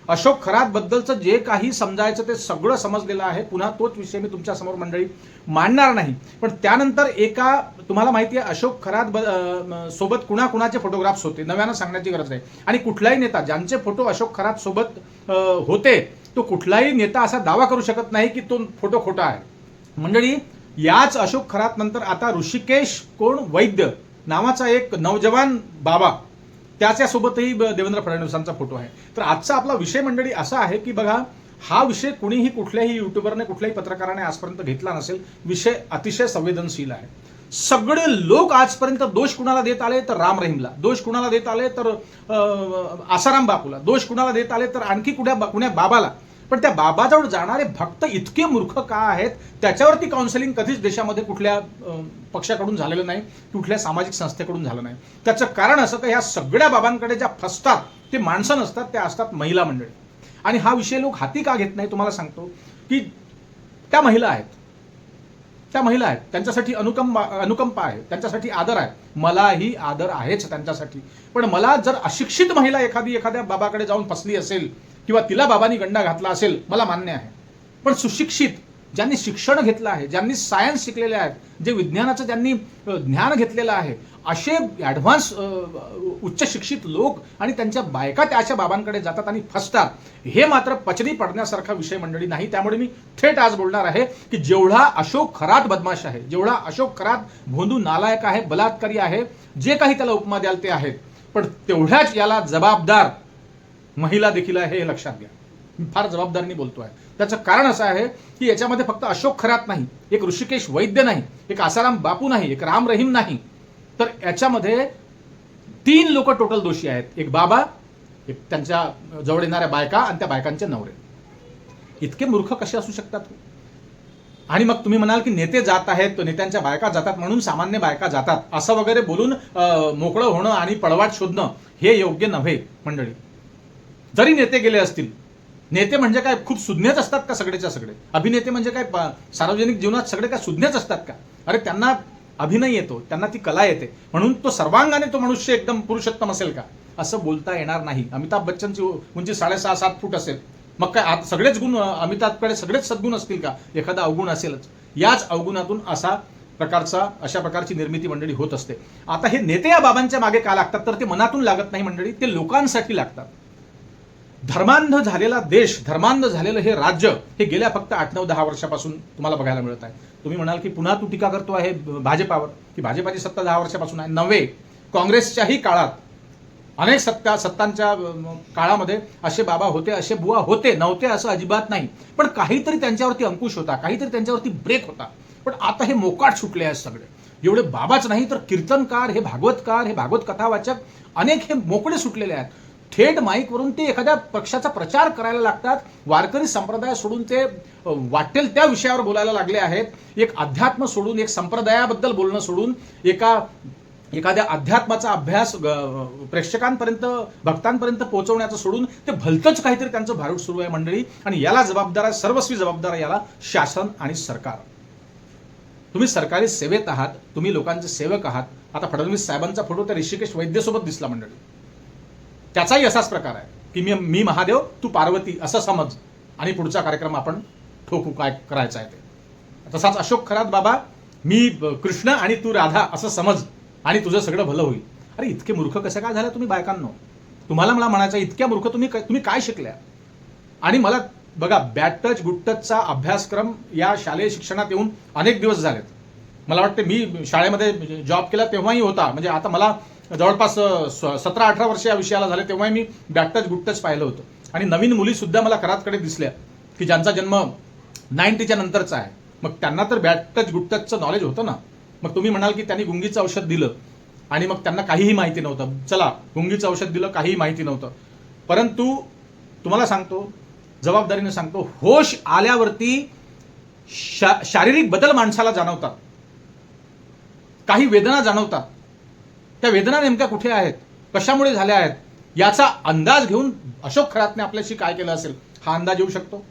अशोक खरात बद्दलचं जे काही समजायचं ते सगळं समजलेलं आहे. पुन्हा तोच विषय मी तुमच्या समोर मंडळी मांडणार नाही. पण त्यानंतर एका तुम्हाला माहिती आहे अशोक खरात सोबत कुणाकुणाचे फोटोग्राफ्स होते, नव्यानं सांगण्याची गरज आहे. आणि कुठलाही नेता ज्यांचे फोटो अशोक खरात सोबत होते तो कुठलाही नेता असा दावा करू शकत नाही की तो फोटो खोटा आहे. मंडळी याच अशोक खरात नंतर आता ऋषिकेश कोण वैद्य नावाचा एक नौजवान बाबा त्याच्यासोबतही देवेंद्र फडणवीसांचा फोटो आहे. तर आजचा आपला विषय मंडळी असा आहे की बघा हा विषय कुणीही कुठल्याही युट्यूबरने कुठल्याही पत्रकाराने आजपर्यंत घेतला नसेल. विषय अतिशय संवेदनशील आहे. सगळे लोक आजपर्यंत दोष कुणाला देत आले तर राम रहीमला, दोष कुणाला देत आले तर आसाराम बापूला, दोष कुणाला देत आले तर आणखी कुण्या बाबाला. पण त्या बाबाजवळ जाणारे भक्त इतके मूर्ख का आहेत त्याच्यावरती काउन्सिलिंग कधीच देशामध्ये कुठल्या पक्षाकडून झालेलं नाही, कुठल्या सामाजिक संस्थेकडून झालं नाही. त्याचं कारण असं की ह्या सगळ्या बाबांकडे ज्या फसतात ते माणसं नसतात, त्या असतात महिला मंडळी. आणि हा विषय लोक हाती का घेत नाही तुम्हाला सांगतो की त्या महिला आहेत, त्या महिला आहेत, त्यांच्यासाठी अनुकंपा आहे, त्यांच्यासाठी आदर आहे. मलाही आदर आहेच त्यांच्यासाठी. पण मला जर अशिक्षित महिला एखाद्या बाबाकडे जाऊन फसली असेल किंवा तिला बाबांनी गंडा घातला असेल मला मान्य आहे. पण सुशिक्षित ज्यांनी शिक्षण घेतलं आहे, ज्यांनी सायन्स शिकलेले आहेत, जे विज्ञानाचं ज्यांनी ज्ञान घेतलेलं आहे, असे ॲडव्हान्स उच्च शिक्षित लोक आणि त्यांच्या बायका त्या अशा बाबांकडे जातात आणि फसतात, हे मात्र पचनी पडण्यासारखा विषय मंडळी नाही. त्यामुळे मी थेट आज बोलणार आहे की जेवढा अशोक खरात बदमाश आहे, जेवढा अशोक खरात भोंदू नालायक आहे, बलात्कारी आहे, जे काही त्याला उपमा द्याल ते आहेत, पण तेवढ्याच याला जबाबदार महिला देखील आहे हे लक्षात घ्या. मी फार जबाबदारीने बोलतोय. त्याचं कारण असं आहे की याच्यामध्ये फक्त अशोक खरात नाही, एक ऋषिकेश वैद्य नाही, एक आसाराम बापू नाही, एक राम रहीम नाही, तर याच्यामध्ये 3 लोक टोटल दोषी आहेत. एक बाबा, एक त्यांच्या जवळ येणाऱ्या बायका आणि त्या बायकांचे नवरे. इतके मूर्ख कसे असू शकतात? आणि मग तुम्ही म्हणाल की नेते जात आहेत, नेत्यांच्या बायका जातात म्हणून सामान्य बायका जातात असं वगैरे बोलून मोकळं होणं आणि पळवाट शोधणं हे योग्य नव्हे मंडळी. जरी नेते गेले असतील, नेते म्हणजे काय खूप सुज्ञच असतात का सगळेच्या सगळे? अभिनेते म्हणजे काय सार्वजनिक जीवनात सगळे काय सुज्ञच असतात का? अरे त्यांना अभिनय येतो, त्यांना ती कला येते, म्हणून तो सर्वांगाने तो मनुष्य एकदम पुरुषोत्तम असेल का असं बोलता येणार नाही. अमिताभ बच्चनची उंची 6.5-7 फूट असेल, मग काय सगळेच गुण अमिताभकडे सगळेच सद्गुण असतील का? एखादा अवगुण असेलच. याच अवगुणातून अशा प्रकारची निर्मिती मंडळी होत असते. आता हे नेते या बाबांच्या मागे का लागतात तर ते मनातून लागत नाही मंडळी, ते लोकांसाठी लागतात. धर्मांध झालेला देश, धर्मांध झालेलं हे राज्य हे गेल्या फक्त 8-9-10 वर्षापासून तुम्हाला बघायला मिळत आहे. तुम्ही म्हणाल की पुन्हा तू टीका करतो आहे भाजपावर, की भाजपाची सत्ता 10 वर्षापासून आहे. नव्हे, काँग्रेसच्याही काळात अनेक सत्तांच्या काळामध्ये असे बाबा होते, असे बुवा होते, नव्हते असं अजिबात नाही. पण काहीतरी त्यांच्यावरती अंकुश होता, काहीतरी त्यांच्यावरती ब्रेक होता. पण आता हे मोकाट सुटले आहेत सगळे. एवढे बाबाच नाही तर कीर्तनकार, हे भागवतकार, हे भागवत कथावाचक अनेक हे मोकळे सुटलेले आहेत. थेट माईकवरून ते एखाद्या पक्षाचा प्रचार करायला लागतात. वारकरी संप्रदाय सोडून ते वाटेल त्या विषयावर बोलायला लागले आहेत. एक अध्यात्म सोडून, एक संप्रदायाबद्दल बोलणं सोडून, एखाद्या अध्यात्माचा अभ्यास प्रेक्षकांपर्यंत, भक्तांपर्यंत पोहोचवण्याचं सोडून ते भलतंच काहीतरी त्यांचं भारूड सुरू आहे मंडळी. आणि याला जबाबदार आहे, सर्वस्वी जबाबदार आहे याला शासन आणि सरकार. तुम्ही सरकारी सेवेत आहात, तुम्ही लोकांचे सेवक आहात. आता फडणवीस साहेबांचा फोटो त्या ऋषिकेश वैद्यसोबत दिसला मंडळी. त्याचाही असाच प्रकार आहे की मी महादेव तू पार्वती असं समज आणि पुढचा कार्यक्रम आपण ठोकू, काय करायचा आहे ते. तसाच अशोक खरात बाबा मी कृष्ण आणि तू राधा असं समज आणि तुझं सगळं भलं होईल. अरे इतके मूर्ख कसं काय झालं तुम्ही बायकांनो? मला म्हणायचं इतक्या मूर्ख तुम्ही काय शिकल्या? आणि मला बघा बॅड टच गुड टचचा अभ्यासक्रम या शालेय शिक्षणात येऊन अनेक दिवस झालेत. मला वाटते मी शाळेमध्ये जॉब केला तेव्हाही होता, म्हणजे आता मला जवळपास 17-18 वर्ष या विषयाला झाले, तेव्हाही मी बॅड टच गुड टच पाहिलं होतं. आणि नवीन मुली सुद्धा मला खरातकडे दिसल्या की ज्यांचा जन्म 90च्या नंतरचा आहे. मग त्यांना तर बॅड टच गुड टचचं नॉलेज होतं ना. मग तुम्ही म्हणाल की त्यांनी गुंगीचं औषध दिलं आणि मग त्यांना काहीही माहिती नव्हतं. चला, गुंगीचं औषध दिलं, काहीही माहिती नव्हतं. परंतु तुम्हाला सांगतो, जबाबदारीने सांगतो, होश आल्यावरती शारीरिक बदल माणसाला जाणवतात, काही वेदना जाणवतात. त्या वेदना नेमक्या कुठे आहेत, कशामुळे झाल्या आहेत याचा अंदाज घेऊन अशोक खरातने आपल्याशी काय केलं असेल हा अंदाज येऊ शकतो.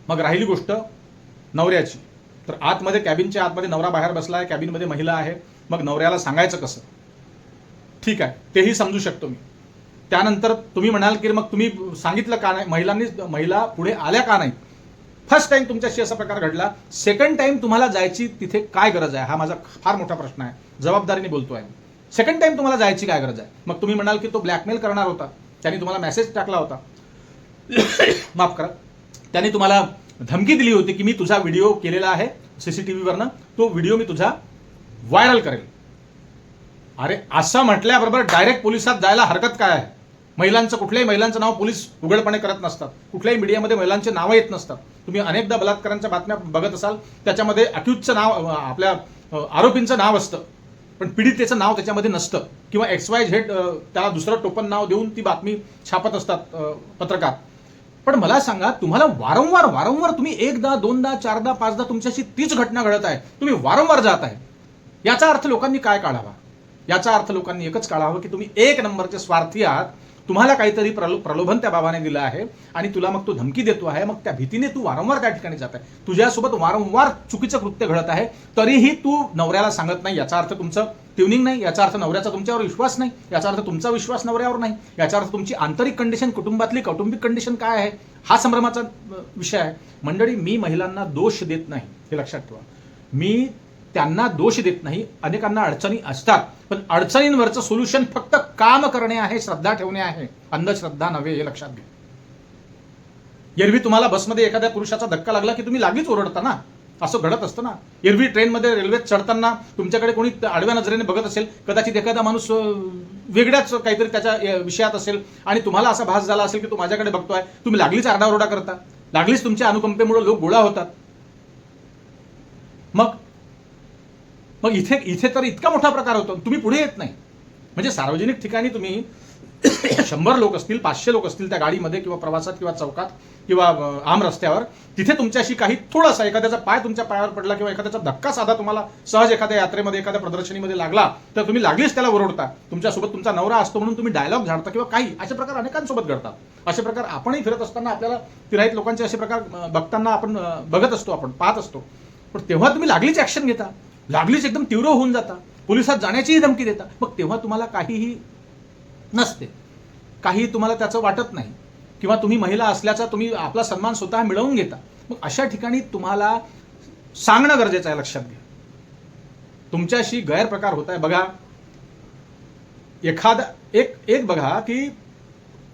मग राहिली गोष्ट नवऱ्याची, तर आतमध्ये कॅबिनच्या आतमध्ये नवरा बाहेर बसला आहे, कॅबिनमध्ये महिला आहे. मग नवऱ्याला सांगायचं कसं? ठीक आहे, तेही समजू शकतो मी. त्यानंतर तुम्ही म्हणाल की मग तुम्ही सांगितलं का नाही, महिला पुढे आल्या का नाही. फर्स्ट टाइम तुमच्याशी असा प्रकार घडला, सेकंड टाइम तुम्हाला जायची तिथे काय गरज आहे, हा माझा फार मोठा प्रश्न आहे. जबाबदारीने बोलतोय. सेकंड टाइम तुम्हाला जायची काय गरज आहे. मग तुम्ही म्हणाल की तो ब्लॅकमेल करणार होता, त्याने तुम्हाला मेसेज टाकला होता, माफ करा, त्याने तुम्हाला धमकी दिली होती की मी तुझा व्हिडिओ केलेला आहे सीसीटीव्हीवरनं, तो व्हिडिओ मी तुझा व्हायरल करेल. अरे असं म्हटल्याबरोबर डायरेक्ट पोलिसात जायला हरकत काय आहे. कुठल्याही महिलांचं नाव पोलीस उघडपणे करत नसतात, कुठल्याही मीडियामध्ये महिलांचे नावं येत नसतात. तुम्ही अनेकदा बलात्कारांच्या बातम्या बघत असाल, त्याच्यामध्ये अक्यूजचं नाव, आपल्या आरोपींचं नाव असतं, पण पीडितेचं नाव त्याच्यामध्ये नसतं, किंवा XYZ त्याला दुसरं टोपण नाव देऊन ती बातमी छापत असतात पत्रकार. पण मला सांगा, तुम्हाला वारंवार तुम्ही एकदा, दोनदा, चारदा, पाचदा तुमच्याशी तीच घटना घडत आहे, तुम्ही वारंवार जात आहे, याचा अर्थ लोकांनी काय काढावा. याचा अर्थ लोकांनी एकच काढावं की तुम्ही एक नंबरचे स्वार्थी आहात. तुम्हाला काहीतरी प्रलोभन त्या बाबाने दिलं आहे आणि तुला मग तो धमकी देतो आहे, मग त्या भीतीने तू वारंवार त्या ठिकाणी जात आहे, तुझ्यासोबत वारंवार चुकीचं कृत्य घडत आहे, तरीही तू नवऱ्याला सांगत नाही. याचा अर्थ तुमचं ट्युनिंग नाही, याचा अर्थ नवऱ्याचा तुमच्यावर विश्वास नाही, याचा अर्थ तुमचा विश्वास नवऱ्यावर नाही, याचा अर्थ तुमची आंतरिक कंडिशन, कौटुंबिक कंडिशन काय आहे, हा संभ्रमाचा विषय आहे. मंडळी, मी महिलांना दोष देत नाही, हे लक्षात ठेवा. मी त्यांना दोष देत नाही. अनेकांना अडचणी असतात, पण अडचणींवरचं सोल्युशन फक्त काम करणे आहे, श्रद्धा ठेवणे आहे, अंधश्रद्धा नव्हे, हे लक्षात घ्या. एरवी तुम्हाला बसमध्ये एखाद्या पुरुषाचा धक्का लागला की तुम्ही लागलीच ओरडता ना, असं घडत असतं ना. एरवी ट्रेनमध्ये, रेल्वेत चढताना तुमच्याकडे कोणी आडव्या नजरेने बघत असेल, कदाचित एखादा माणूस वेगळ्याच काहीतरी त्याच्या विषयात असेल आणि तुम्हाला असा भास झाला असेल की तो माझ्याकडे बघतोय, तुम्ही लागलीच आरडाओरडा करता, लागलीच तुमच्या अनुकंपेमुळे लोक गोळा होतात. मग इथे तर इतका मोठा प्रकार होतो, तुम्ही पुढे येत नाही. म्हणजे सार्वजनिक ठिकाणी तुम्ही 100 लोक असतील, 500 लोक असतील त्या गाडीमध्ये किंवा प्रवासात किंवा चौकात किंवा आम रस्त्यावर, तिथे तुमच्याशी काही थोडासा, एखाद्याचा पाय तुमच्या पायावर पडला किंवा एखाद्याचा धक्का साधा तुम्हाला सहज एखाद्या यात्रेमध्ये, एखाद्या प्रदर्शनीमध्ये लागला, तर तुम्ही लागलीच त्याला ओरडता. तुमच्यासोबत तुमचा नवरा असतो म्हणून तुम्ही डायलॉग झाडता किंवा काही असे प्रकार अनेकांसोबत घडतात. असे प्रकार आपणही फिरत असताना, आपल्याला तिराईत लोकांचे असे प्रकार बघताना आपण बघत असतो, आपण पाहत असतो. पण तेव्हा तुम्ही लागलीच ऍक्शन घेता, लागलीच एकदम तीव्र होऊन जाता, पोलिसात जाण्याचीही धमकी देता. मग तेव्हा तुम्हाला काहीही नसते, काही तुम्हाला त्याचं वाटत नाही, किंवा तुम्ही महिला असल्याचा तुम्ही आपला सन्मान स्वतः मिळवून घेता. मग अशा ठिकाणी तुम्हाला सांगणं गरजेचं आहे. लक्षात घ्या, तुमच्याशी गैरप्रकार होत आहे. बघा, एक बघा की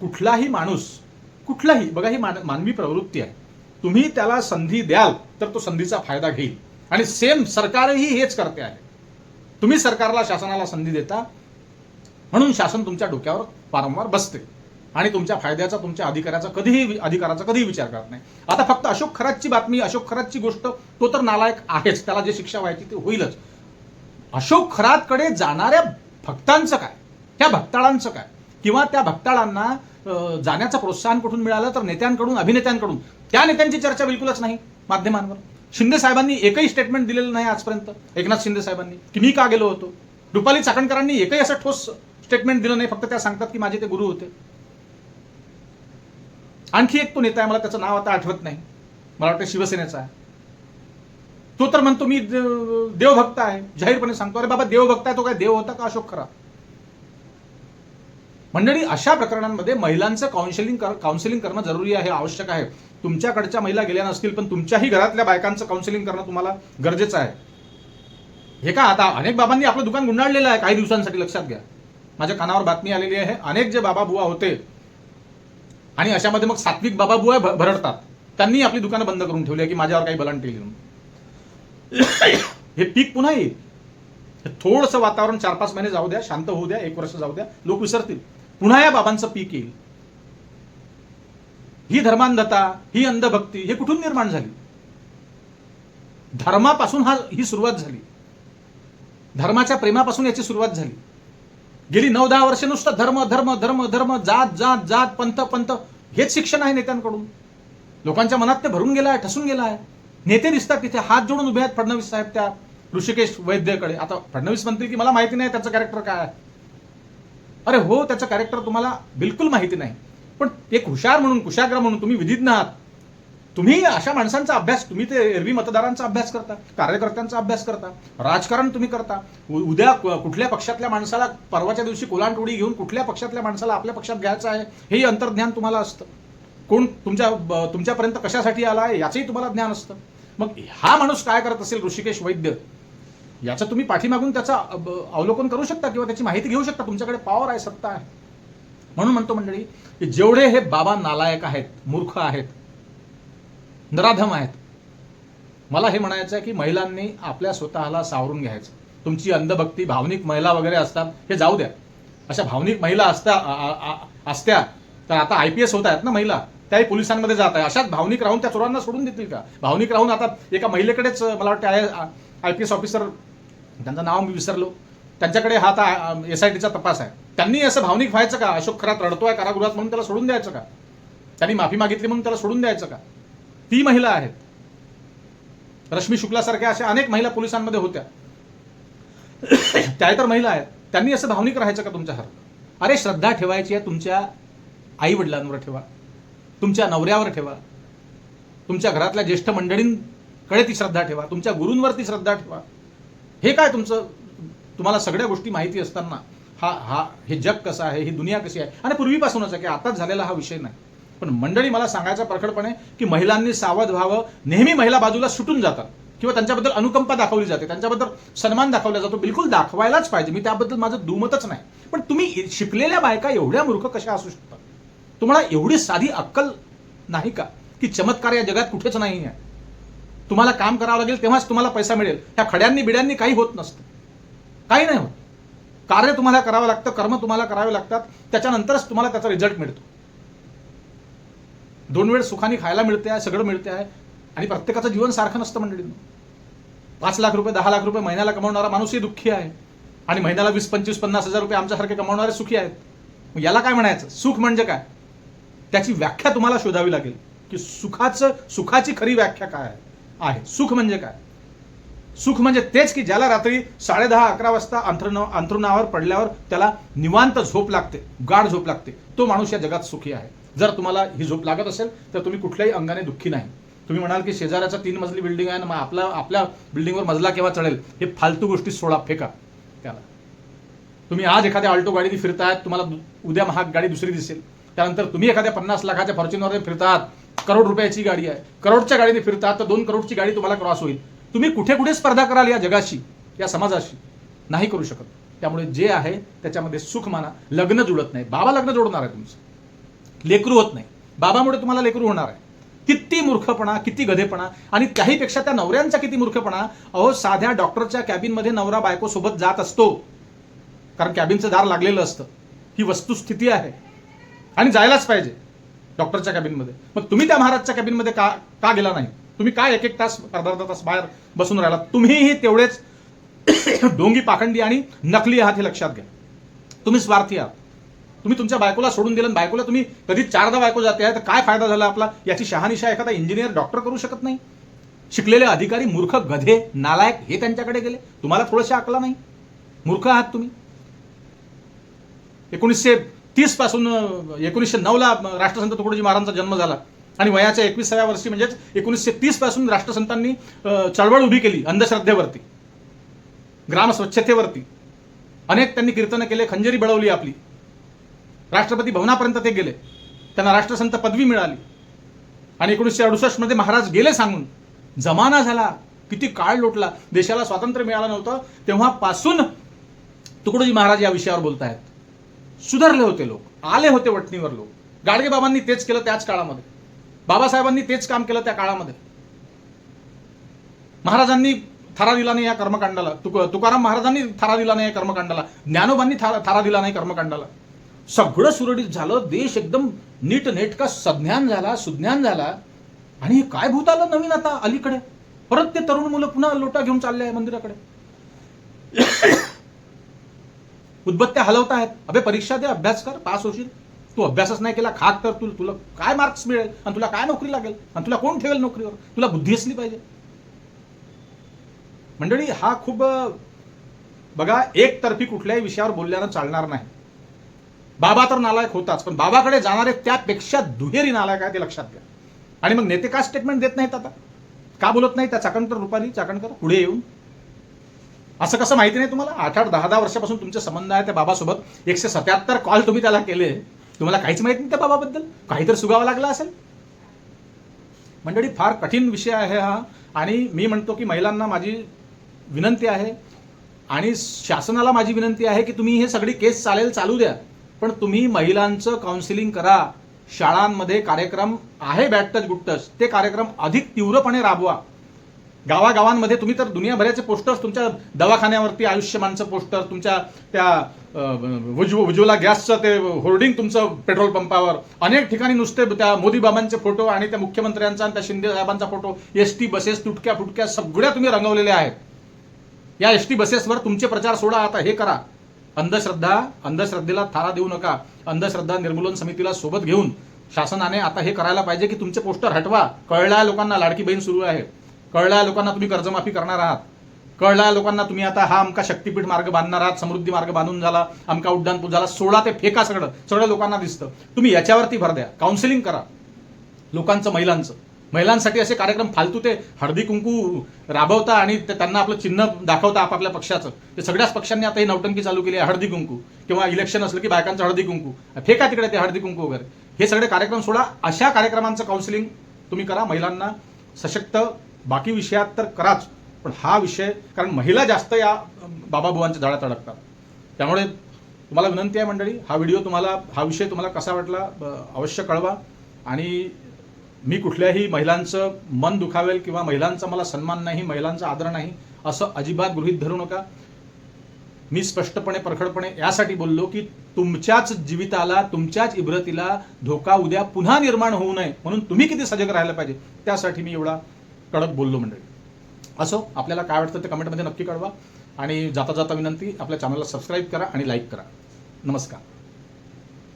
कुठलाही माणूस, कुठलाही, बघा, ही मानवी प्रवृत्ती आहे. तुम्ही त्याला संधी द्याल तर तो संधीचा फायदा घेईल, आणि सेम सरकारही हेच करते आहे. तुम्ही सरकारला, शासनाला संधी देता, म्हणून शासन तुमच्या डोक्यावर वारंवार बसते आणि तुमच्या फायद्याचा, तुमच्या अधिकाराचा कधीही विचार करत नाही. आता फक्त अशोक खरातची बातमी, अशोक खरातची गोष्ट, तो तर नालायक आहेच, त्याला जे शिक्षा व्हायची ते होईलच. अशोक खरातकडे जाणाऱ्या भक्तांचं काय, त्या भक्ताळांचं काय, किंवा त्या भक्ताळांना जाण्याचं प्रोत्साहन कुठून मिळालं, तर नेत्यांकडून, अभिनेत्यांकडून. त्या नेत्यांची चर्चा बिलकुलच नाही माध्यमांवर. शिंदे साहेबांनी एकही स्टेटमेंट दिलेलं नाही आजपर्यंत, एकनाथ शिंदे साहेबांनी, की मी का गेलो होतो. रुपाली चाकणकरांनी एकही असं ठोस स्टेटमेंट दिलं नाही, फक्त त्या सांगतात की माझे ते गुरु होते. आणखी एक तो नेता आहे, मला त्याचं नाव आता आठवत नाही, मला वाटतं शिवसेनेचा आहे, तो तर म्हणतो मी देवभक्त आहे, जाहीरपणे सांगतो. अरे बाबा, देवभक्त आहे, तो काय देव होता का अशोक खरात. मंडळी, अशा प्रकरणांमध्ये महिलांचं काउन्सिलिंग करणं जरुरी आहे, आवश्यक आहे. तुमच्याकडच्या महिला गेल्या नसतील, पण तुमच्याही घरातल्या बायकांचं काउन्सिलिंग करणं तुम्हाला गरजेचं आहे. हे का, आता अनेक बाबांनी आपलं दुकान गुंडाळलेलं आहे काही दिवसांसाठी. लक्षात घ्या, माझ्या कानावर बातमी आलेली आहे, अनेक जे बाबा बुवा होते, आणि अशामध्ये मग सात्विक बाबा बुवा भरडतात, त्यांनी आपली दुकानं बंद करून ठेवली की माझ्यावर काही बलांटी येईल. हे पीक पुन्हा येईल. थोडंसं वातावरण 4-5 महिने जाऊ द्या, शांत होऊ द्या, 1 वर्ष जाऊ द्या, लोक विसरतील. पुन्हा या बाबांचं पीक येईल. ही धर्मांधता, ही अंधभक्ती, हे कुठून निर्माण झाली. धर्मापासून ही सुरुवात झाली, धर्माच्या प्रेमापासून याची सुरुवात झाली. गेली 9-10 वर्ष नुसतं धर्म धर्म धर्म धर्म, जात जात जात, पंथ पंथ, हेच शिक्षण आहे नेत्यांकडून. लोकांच्या मनात ते भरून गेलं आहे, ठसून गेलं आहे. नेते दिसतात तिथे हात जोडून उभे आहेत फडणवीस साहेब त्या ऋषिकेश वैद्यकडे. आता फडणवीस म्हणतील की मला माहिती नाही त्याचं कॅरेक्टर काय आहे. अरे हो, त्याचं कॅरेक्टर तुम्हाला बिलकुल माहिती नाही, पण एक हुशार म्हणून, कुशाग्र म्हणून, तुम्ही विधिज्ञ आहात, तुम्ही अशा माणसांचा अभ्यास, तुम्ही ते एरवी मतदारांचा अभ्यास करता, कार्यकर्त्यांचा अभ्यास करता, राजकारण तुम्ही करता. उद्या कुठल्या पक्षातल्या माणसाला परवाच्या दिवशी कोलांटोडी घेऊन कुठल्या पक्षातल्या माणसाला आपल्या पक्षात घ्यायचं आहे हेही अंतर्ज्ञान तुम्हाला असतं. कोण तुमच्यापर्यंत कशासाठी आला आहे याचंही तुम्हाला ज्ञान असतं. मग हा माणूस काय करत असेल ऋषिकेश वैद्य, याचं तुम्ही पाठीमागून त्याचं अवलोकन करू शकता किंवा त्याची माहिती घेऊ शकता. तुमच्याकडे पॉवर आहे, सत्ता आहे. म्हणून म्हणतो मंडळी की जेवढे हे बाबा नालायक आहेत, मूर्ख आहेत, नराधम आहेत, मला हे म्हणायचं आहे की महिलांनी आपल्या स्वतःला सावरून घ्यायचं. तुमची अंधभक्ती, भावनिक महिला वगैरे असतात, हे जाऊ द्या. अशा भावनिक महिला असत्या तर आता IPS होत आहेत ना महिला, त्याही पोलिसांमध्ये जात आहे. अशाच भावनिक राहून त्या चोरांना सोडून देतील का? भावनिक राहून आता एका महिलेकडेच मला वाटतं IPS ऑफिसर, त्यांचं नाव मी विसरलो, त्यांच्याकडे हा आता SITचा तपास आहे. त्यांनी असं भावनिक व्हायचं का? अशोक खरात रडतोय कारागृहात म्हणून त्याला सोडून द्यायचं का? त्यांनी माफी मागितली म्हणून त्याला सोडून द्यायचं का? ती महिला आहेत. रश्मी शुक्लासारख्या अशा अनेक महिला पोलिसांमध्ये होत्या, त्या तर महिला आहेत. त्यांनी असं भावनिक राहायचं का तुमच्यासारखं? अरे श्रद्धा ठेवायची आहे तुमच्या आई वडिलांवर ठेवा, तुमच्या नवऱ्यावर ठेवा, तुमच्या घरातल्या ज्येष्ठ मंडळींकडे ती श्रद्धा ठेवा, तुमच्या गुरूंवरती श्रद्धा ठेवा. हे काय तुमचं, तुम्हाला सगळ्या गोष्टी माहिती असताना हे जग कसं आहे, ही दुनिया कशी आहे, आणि पूर्वीपासूनच आहे की आताच झालेला हा विषय नाही. पण मंडळी मला सांगायचं प्रखरपणे की महिलांनी सावध व्हावं. नेहमी महिला बाजूला सुटून जातात किंवा त्यांच्याबद्दल अनुकंपा दाखवली जाते, त्यांच्याबद्दल सन्मान दाखवला जातो. बिलकुल दाखवायलाच पाहिजे, मी त्याबद्दल माझं दुमतच नाही. पण तुम्ही शिकलेल्या बायका एवढ्या मूर्ख कशा असू शकतात? तुम्हाला एवढी साधी अक्कल नाही का की चमत्कार या जगात कुठेच नाही आहे? तुम्हाला काम करावं लागेल तेव्हाच तुम्हाला पैसा मिळेल. ह्या खड्यांनी बिड्यांनी काही होत नसतं, काही नाही होत. कार्य तुम्हाला करावं लागतं, कर्म तुम्हाला करावे लागतात, त्याच्यानंतरच तुम्हाला त्याचा रिझल्ट मिळतो. 2 वेळ सुखाने खायला मिळते आहे, सगळं मिळते आहे, आणि प्रत्येकाचं जीवन सारखं नसतं मंडळींनो. 5 लाख रुपये 10 लाख रुपये महिन्याला कमावणारा माणूसही दुःखी आहे, आणि महिन्याला 20, 25, 50 हजार रुपये आमच्यासारखे कमावणारे सुखी आहेत. मग याला काय म्हणायचं? सुख म्हणजे काय? त्याची व्याख्या तुम्हाला शोधावी लागेल की सुखाची खरी व्याख्या काय आहे. सुख म्हणजे काय? सुख म्हणजे तेच की ज्याला रात्री 10:30-11 वाजता अंथरुणावर पडल्यावर त्याला निवांत झोप लागते, गाढ झोप लागते. तो माणूस या जगात सुखी आहे. जर तुम्हाला ही झोप लागत असेल तर तुम्ही कुठल्याही अंगाने दुःखी नाही. तुम्ही म्हणाल की शेजाऱ्याचा 3 मजली बिल्डिंग आहे ना, मग आपल्या बिल्डिंगवर मजला केव्हा चढेल, हे फालतू गोष्टी सोडा, फेका त्याला. तुम्ही आज एखाद्या ऑल्टो गाडीने फिरतायत, तुम्हाला उद्या महाग गाडी दुसरी दिसेल. त्यानंतर तुम्ही एखाद्या 50 लाखाच्या फॉर्च्युनरने फिरतात, करोड रुपयाची गाडी आहे, करोडच्या गाडीने फिरतात, तर 2 करोडची गाडी तुम्हाला क्रॉस होईल. तुम्ही कुठे कुठे स्पर्धा कराल या जगाशी, या समाजाशी? नाही करू शकत. त्यामुळे जे आहे त्याच्यामध्ये सुख माना. लग्न जुळत नाही, बाबा लग्न जोडणार आहे तुमचं. लेकरू होत नाही, बाबामुळे तुम्हाला लेकरू होणार आहे. किती मूर्खपणा, किती गधेपणा, आणि त्याहीपेक्षा त्या नवऱ्यांचा किती मूर्खपणा. अहो, साध्या डॉक्टरच्या कॅबिनमध्ये नवरा बायको सोबत जात असतो, कारण कॅबिनचं दार लागलेलं असतं. ही वस्तुस्थिती आहे, आणि जायलाच पाहिजे डॉक्टरच्या कॅबिनमध्ये. मग तुम्ही त्या महाराजच्या कॅबिनमध्ये का गेला नाही? तुम्ही काय 1-1 तास, अर्धा तास बाहेर बसून राहिला? तुम्हीही तेवढेच डोंगी, पाखंडी आणि नकली आहात, हे लक्षात घ्या. तुम्ही स्वार्थी आहात. तुम्ही तुमच्या बायकोला सोडून दिलं, बायकोला तुम्ही कधी 4दा बायको जाते आहे, तर काय फायदा झाला आपला? याची शहानिशा एखादा इंजिनियर, डॉक्टर करू शकत नाही. शिकलेले अधिकारी मूर्ख, गधे, नालायक हे त्यांच्याकडे गेले. तुम्हाला थोडंशा अकला नाही, मूर्ख आहात तुम्ही. 1930 पासून 1909ला राष्ट्रसंत तुकडोजी महाराजांचा जन्म झाला, आणि वयाच्या 21व्या वर्षी म्हणजेच 1930 पासून राष्ट्रसंतांनी चळवळ उभी केली अंधश्रद्धेवरती, ग्राम स्वच्छतेवरती. अनेक त्यांनी कीर्तनं केले, खंजेरी बळवली आपली. राष्ट्रपती भवनापर्यंत ते गेले, त्यांना राष्ट्रसंत पदवी मिळाली. आणि 1968 मध्ये महाराज गेले सांगून. जमाना झाला, किती काळ लोटला, देशाला स्वातंत्र्य मिळालं नव्हतं तेव्हापासून तुकडोजी महाराज या विषयावर बोलत आहेत. सुधारले होते लोक, आले होते वटणीवर लोक. गाडगेबाबांनी तेच केलं त्याच काळामध्ये, बाबासाहेबांनी तेच काम केलं त्या काळामध्ये. महाराजांनी थारा दिला नाही या कर्मकांडाला, तुकाराम महाराजांनी थारा दिला नाही या कर्मकांडाला, ज्ञानोबांनी थारा दिला नाही कर्मकांडाला. सगळं सुरळीत झालं, देश एकदम नीट नेटका सज्ञान झाला, सुज्ञान झाला. आणि काय भूत आलं नवीन आता अलीकडे? परत ते तरुण मुलं पुन्हा लोटा घेऊन चालले आहे मंदिराकडे, उद्बत्त्या हलवत आहेत. अबे परीक्षा दे, अभ्यास कर, पास होशील. तू अभ्यासच नाही केला, खाक तर तुला काय मार्क्स मिळेल, आणि तुला काय नोकरी लागेल, आणि तुला कोण ठेवेल नोकरीवर? तुला बुद्धी असली पाहिजे. मंडळी, हा खूप बघा, एकतर्फी कुठल्याही विषयावर बोलल्यानं चालणार नाही. बाबा तर नालायक होताच, पण बाबाकडे जाणारे त्यापेक्षा दुहेरी नालायक आहे, ते लक्षात घ्या. आणि मग नेते का स्टेटमेंट देत नाहीत आता? का बोलत नाही त्या चाकणकर, रुपाली चाकणकर पुढे येऊन? असं कसं माहिती नाही तुम्हाला? 8-8, 10-10 वर्षापासून तुमचे संबंध आहे त्या बाबासोबत. 177 कॉल तुम्ही त्याला केले, तुम्हाला काहीच माहिती नाही त्या बाबाबद्दल? काहीतरी सुगावं लागलं असेल. मंडळी, फार कठीण विषय आहे हा. आणि मी म्हणतो की महिलांना माझी विनंती आहे आणि शासनाला माझी विनंती आहे की तुम्ही हे सगळी केस चालू द्या, पण तुम्ही महिलांचं काउन्सिलिंग करा. शाळांमध्ये कार्यक्रम आहे बॅड टच गुड टच, ते कार्यक्रम अधिक तीव्रपणे राबवा. गावागावांमध्ये तुम्ही तर दुनियाभराचे पोस्टर्स, तुमच्या दवाखान्यावरती आयुष्यमानचं पोस्टर, तुमच्या त्या उज्ज्वला गॅसचं ते होर्डिंग तुमचं पेट्रोल पंपावर, अनेक ठिकाणी नुसते त्या मोदी बाबांचे फोटो आणि त्या मुख्यमंत्र्यांचा आणि त्या शिंदे साहेबांचा फोटो, एसटी बसेस तुटक्या फुटक्या सगळ्या तुम्ही रंगवलेल्या आहेत. या एसटी बसेसवर तुमचे प्रचार सोडा. आता हे करा. अंधश्रद्धेला थारा देऊ नका. अंधश्रद्धा निर्मूलन समितीला सोबत घेऊन शासनाने आता हे करायला पाहिजे की तुमचे पोस्टर हटवा. कळल्या लोकांना लाडकी बहीण सुरू आहे, कळल्या लोकांना तुम्ही कर्जमाफी करणार आहात, कळल्या लोकांना तुम्ही आता हा आमका शक्तीपीठ मार्ग बांधणार आहात, समृद्धी मार्ग बांधून झाला, आमका उड्डाणपूल झाला, सोडा ते फेका. सगळं लोकांना दिसतं. तुम्ही याच्यावरती भर द्या. काउन्सिलिंग करा लोकांचं, महिलांसाठी असे कार्यक्रम फालतू ते हळदी कुंकू राबवता आणि त्यांना आपलं चिन्ह दाखवता आपापल्या पक्षाचं. ते सगळ्याच पक्षांनी आता ही नौटंकी चालू केली आहे. हळदी कुंकू किंवा इलेक्शन असलं की बायकांचं हळदी कुंकू, फेका तिकडे ते हळदी कुंकू वगैरे. हे सगळे कार्यक्रम सोडा. अशा कार्यक्रमांचं काउन्सिलिंग तुम्ही करा. महिलांना सशक्त, बाकी विषयात तर कराच, पण हा विषय, कारण महिला जास्त या बाबाबुवांच्या जाळ्यात अडकतात. त्यामुळे तुम्हाला विनंती आहे मंडळी, हा विषय तुम्हाला कसा वाटला अवश्य कळवा. आणि मी कुठल्याही महिलांचं मन दुखावेल किंवा महिलांचा मला सन्मान नाही, महिलांचा आदर नाही असं अजिबात गृहीत धरू नका. मी स्पष्टपणे, परखडपणे यासाठी बोललो की तुमच्याच जीविताला, तुमच्याच इब्रतीला धोका उद्या पुन्हा निर्माण होऊ नये म्हणून तुम्ही किती सजग राहायला पाहिजे, त्यासाठी मी एवढा कडक बोललो मंडळी. असो, आपल्याला काय वाटतं ते कमेंटमध्ये नक्की कळवा. आणि जाता जाता विनंती, आपल्या चॅनलला सबस्क्राईब करा आणि लाईक करा. नमस्कार.